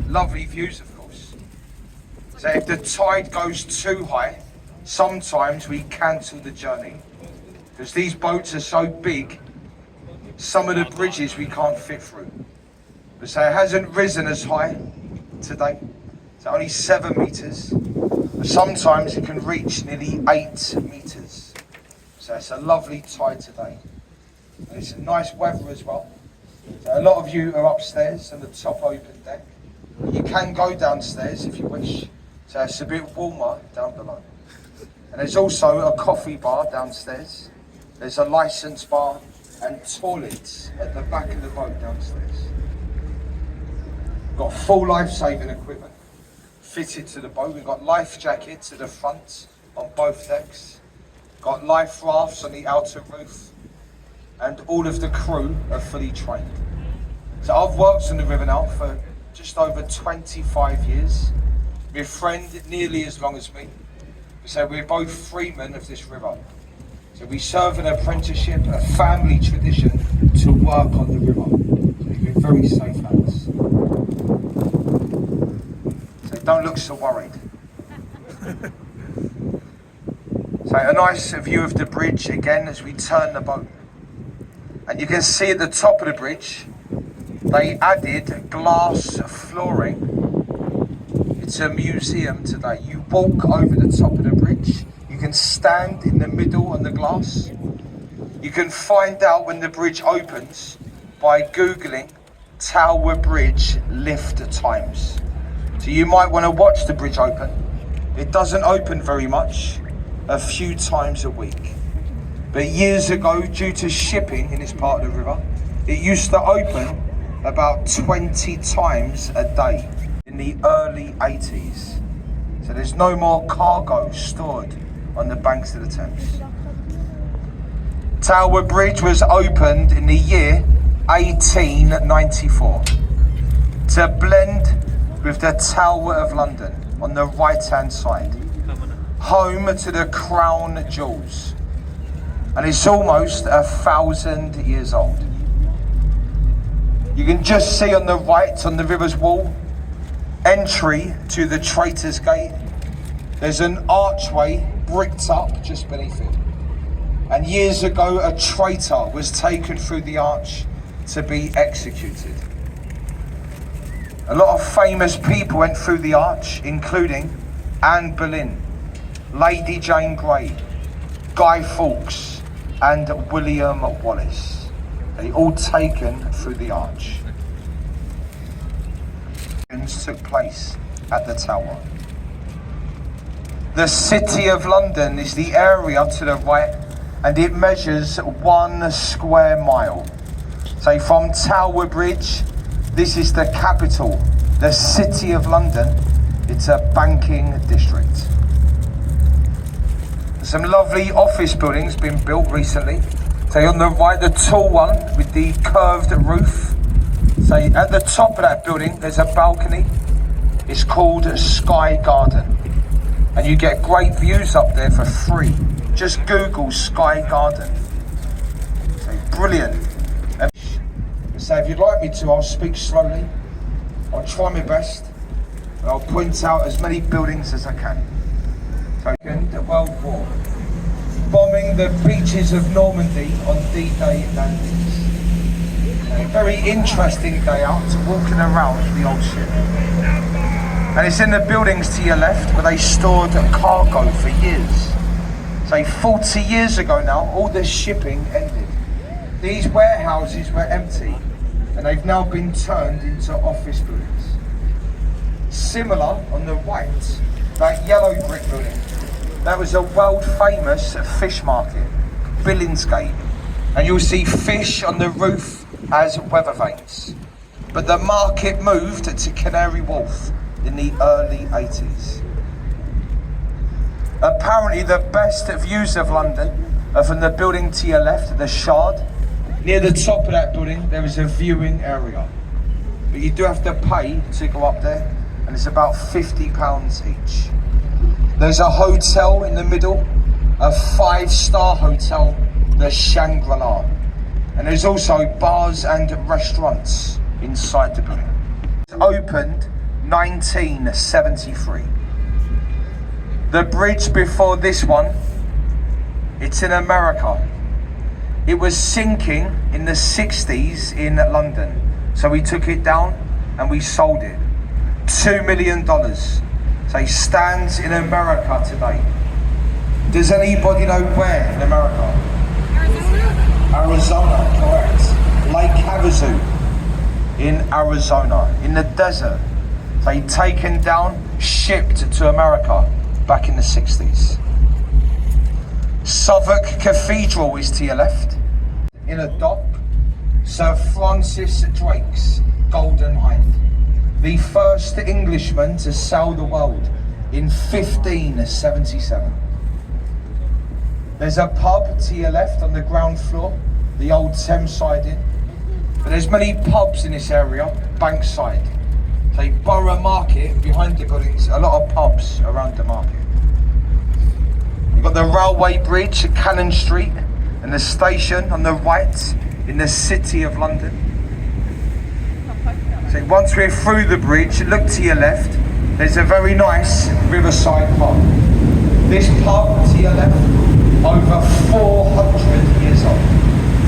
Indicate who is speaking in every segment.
Speaker 1: Lovely views, of course. So if the tide goes too high, sometimes we cancel the journey. Because these boats are so big, some of the bridges we can't fit through. But so it hasn't risen as high today. It's only 7 meters. But sometimes it can reach nearly 8 meters. So it's a lovely tide today. And it's a nice weather as well. So a lot of you are upstairs on the top open deck. You can go downstairs if you wish, so it's a bit warmer down below. And there's also a coffee bar downstairs. There's a licensed bar and toilets at the back of the boat downstairs. We've got full life-saving equipment fitted to the boat. We've got life jackets at the front on both decks. Got life rafts on the outer roof. And all of the crew are fully trained. So I've worked on the river now for just over 25 years. My friend nearly as long as me. So we're both freemen of this river. So we serve an apprenticeship, a family tradition to work on the river. So you're in very safe hands. So don't look so worried. So a nice view of the bridge again as we turn the boat. And you can see at the top of the bridge, they added glass flooring. It's a museum today. You walk over the top of the bridge. You can stand in the middle on the glass. You can find out when the bridge opens by Googling Tower Bridge lift times. So you might want to watch the bridge open. It doesn't open very much, a few times a week. But years ago, due to shipping in this part of the river, it used to open about 20 times a day in the early 80s. So there's no more cargo stored on the banks of the Thames. Tower Bridge was opened in the year 1894 to blend with the Tower of London on the right-hand side, home to the Crown Jewels. And it's almost 1,000 years old. You can just see on the right, on the river's wall, entry to the Traitors' Gate. There's an archway bricked up just beneath it. And years ago, a traitor was taken through the arch to be executed. A lot of famous people went through the arch, including Anne Boleyn, Lady Jane Grey, Guy Fawkes, and William Wallace. They all taken through the arch. Took place at the tower. The City of London is the area to the right, and it measures 1 square mile. So from Tower Bridge, this is the capital, the City of London. It's a banking district. Some lovely office buildings been built recently. So on the right, the tall one with the curved roof. So at the top of that building, there's a balcony. It's called Sky Garden. And you get great views up there for free. Just Google Sky Garden. So brilliant. So if you'd like me to, I'll speak slowly. I'll try my best. And I'll point out as many buildings as I can. Second World War. Bombing the beaches of Normandy on D-Day landings. A very interesting day out, walking around the old ship. And it's in the buildings to your left where they stored cargo for years. So 40 years ago now, all the shipping ended. These warehouses were empty and they've now been turned into office buildings. Similar on the right, that yellow brick building. that was a world famous fish market, Billingsgate. And you'll see fish on the roof as weather vanes. But the market moved to Canary Wharf in the early 80s. Apparently the best views of London are from the building to your left, the Shard. Near the top of that building, there is a viewing area. But you do have to pay to go up there, and it's about £50 each. There's a hotel in the middle, a 5-star hotel, the Shangri-La. And there's also bars and restaurants inside the building. It opened 1973. The bridge before this one, it's in America. It was sinking in the 60s in London. So we took it down and we sold it. $2 million. So it stands in America today. Does anybody know where in America? Arizona, correct. Lake Havasu in Arizona, in the desert. They taken down, shipped to America back in the 60s. Southwark Cathedral is to your left. In a dock, Sir Francis Drake's Golden Hind, the first Englishman to sail the world in 1577. There's a pub to your left on the ground floor, the old Thames Side Inn. But there's many pubs in this area, Bankside. So Borough Market behind the buildings, a lot of pubs around the market. You've got the railway bridge at Cannon Street and the station on the right in the City of London. So once we're through the bridge, look to your left, there's a very nice riverside pub. This pub to your left, over 400 years old.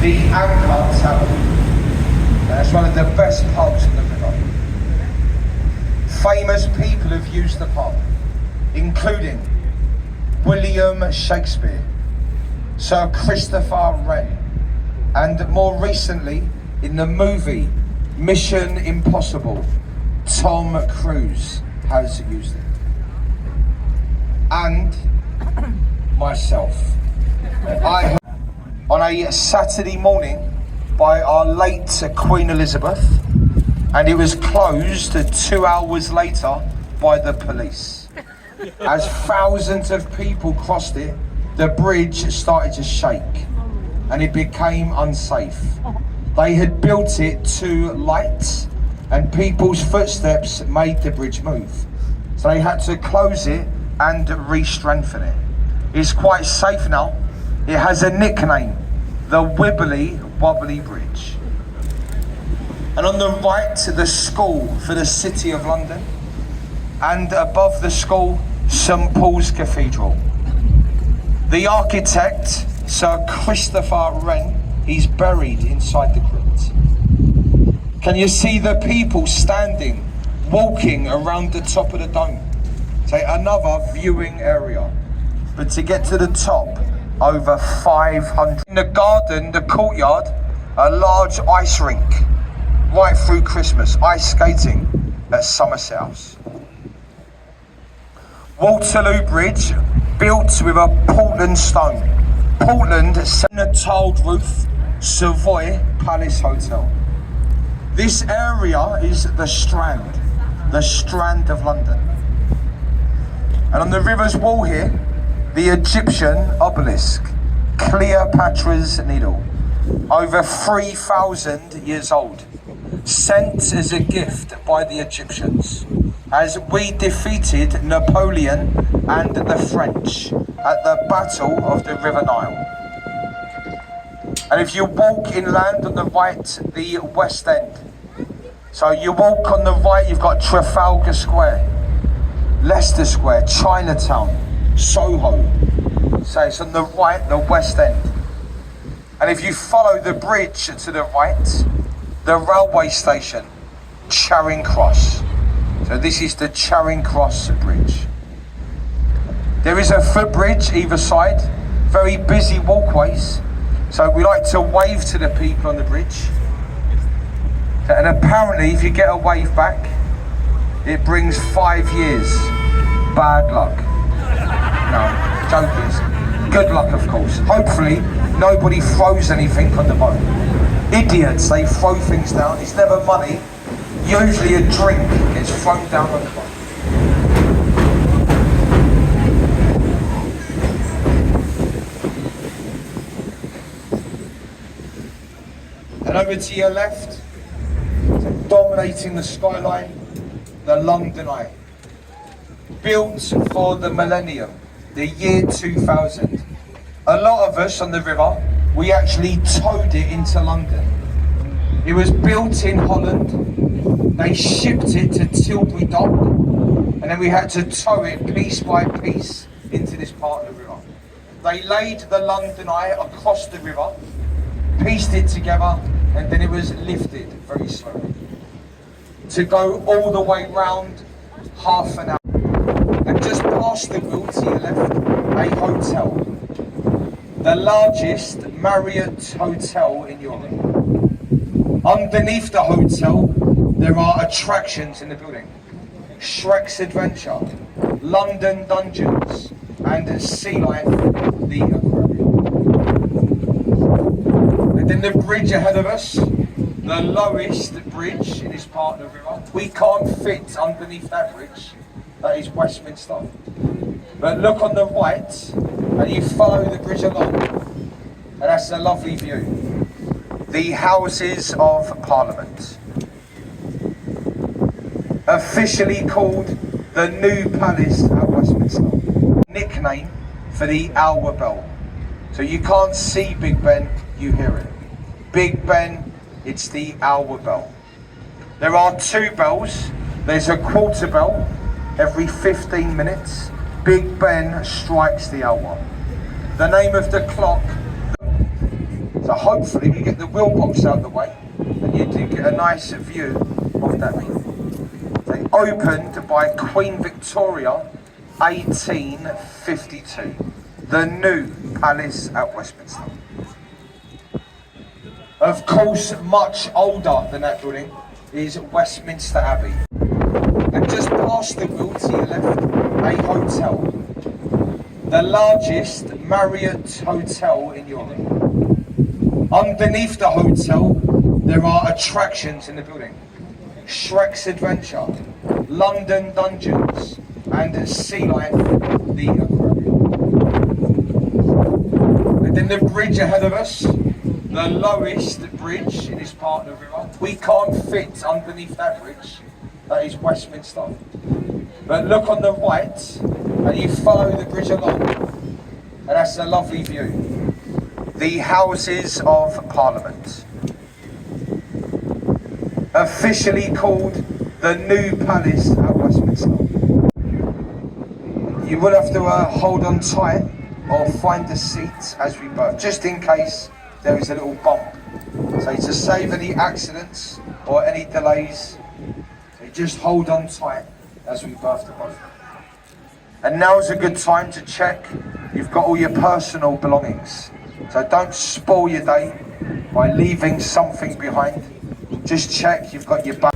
Speaker 1: The Anchor Tavern. That's one of the best pubs in the river. Famous people have used the pub, including William Shakespeare, Sir Christopher Wren, and more recently in the movie Mission Impossible, Tom Cruise has used it. And myself. On a Saturday morning by our late Queen Elizabeth, and it was closed 2 hours later by the police. As thousands of people crossed it, the bridge started to shake and it became unsafe. They had built it too light and people's footsteps made the bridge move. So they had to close it and re-strengthen it. It's quite safe now. It has a nickname, the Wibbly Wobbly Bridge. And on the right, the school for the City of London. And above the school, St Paul's Cathedral. The architect, Sir Christopher Wren, he's buried inside the crypt. Can you see the people standing, walking around the top of the dome? So another viewing area. But to get to the top, over 500. In the garden, the courtyard, a large ice rink. Right through Christmas, ice skating at Somerset House. Waterloo Bridge, built with a Portland stone. Portland, a tiled roof, Savoy Palace Hotel. This area is the Strand of London. And on the river's wall here, the Egyptian obelisk, Cleopatra's Needle, over 3,000 years old, sent as a gift by the Egyptians, as we defeated Napoleon and the French at the Battle of the River Nile. And if you walk inland on the right, the West End. So you walk on the right, you've got Trafalgar Square, Leicester Square, Chinatown, Soho. So it's on the right, the West End. And if you follow the bridge to the right, the railway station, Charing Cross. So this is the Charing Cross Bridge. There is a footbridge either side, very busy walkways. So we like to wave to the people on the bridge. And apparently if you get a wave back, it brings 5 years bad luck. No. Joking. Good luck, of course. Hopefully, nobody throws anything on the boat. Idiots, they throw things down. It's never money. Usually a drink gets thrown down on the boat. And over to your left, dominating the skyline, the London Eye. Built for the millennium, the year 2000. A lot of us on the river, we actually towed it into London. It was built in Holland. They shipped it to Tilbury Dock, and then we had to tow it piece by piece into this part of the river. They laid the London Eye across the river, pieced it together, and then it was lifted very slowly. To go all the way round, half an hour. And just past the wheel to your left, a hotel. The largest Marriott hotel in Europe. Underneath the hotel, there are attractions in the building. Shrek's Adventure, London Dungeons, and Sea Life, the aquarium. And then the bridge ahead of us, the lowest bridge in this part of the river. We can't fit underneath that bridge. That is Westminster. But look on the right, and you follow the bridge along, and that's a lovely view. The Houses of Parliament. Officially called the New Palace at Westminster. Nickname for the Hour Bell. So you can't see Big Ben, you hear it. Big Ben, it's the Hour Bell. There are two bells. There's a quarter bell every 15 minutes. Big Ben strikes the hour. The name of the clock. So hopefully we get the wheel box out of the way and you do get a nice view of that. They opened by Queen Victoria, 1852. The New Palace at Westminster. Of course, much older than that building is Westminster Abbey. And just past the wheel to your left, a hotel. The largest Marriott hotel in Europe. Underneath the hotel, there are attractions in the building. Shrek's Adventure, London Dungeons, and Sea Life, the aquarium. And then the bridge ahead of us, the lowest bridge in this part of the river. We can't fit underneath that bridge. That is Westminster. But look on the right, and you follow the bridge along, and that's a lovely view. The Houses of Parliament. Officially called the New Palace at Westminster. You will have to hold on tight or find a seat as we birth, just in case there is a little bump. So to save any accidents or any delays, so just hold on tight as we birth the boat. And now's a good time to check you've got all your personal belongings. So don't spoil your day by leaving something behind. Just check you've got your bag.